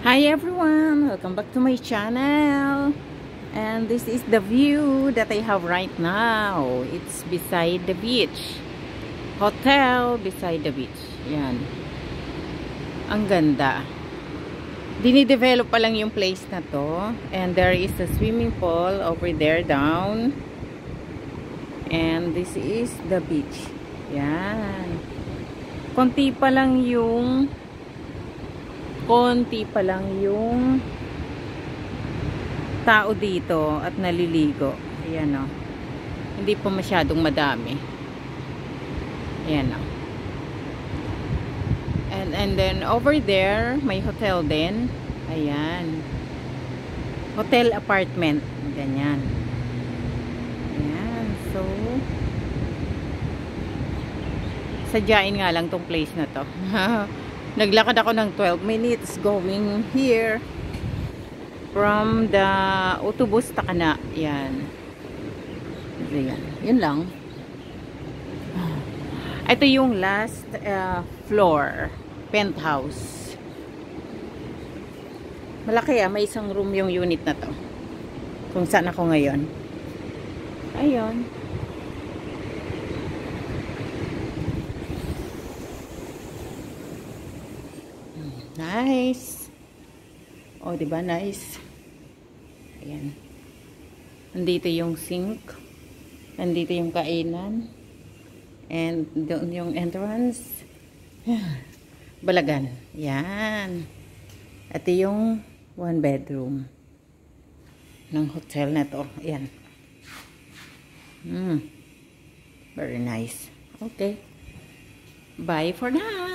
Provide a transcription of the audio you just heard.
Hi everyone, welcome back to my channel. And this is the view that I have right now. It's beside the beach. Hotel beside the beach. Yan. Ang ganda. Dinidevelop pa lang yung place na to. And there is a swimming pool over there down. And this is the beach. Yan. Konti pa lang yung tao dito at naliligo. Ayan o. Hindi pa masyadong madami. Ayan o. And then over there, may hotel din. Ayan. Hotel apartment. Ganyan. Ayan. So, sadyain nga lang tong place na to. Naglakad ako ng 12 minutes going here from the Autobus Takana. Yan. Yan. Yun lang. Ito yung last floor. Penthouse. Malaki may isang room yung unit na to. Kung saan ako ngayon. Ayun. Nice. Oh, diba? Nice. Ayan. Nandito yung sink. Nandito yung kainan. And doon yung entrance. Balagan. Yan. Ito yung one bedroom ng hotel na to. Ayan. Very nice. Okay. Bye for now.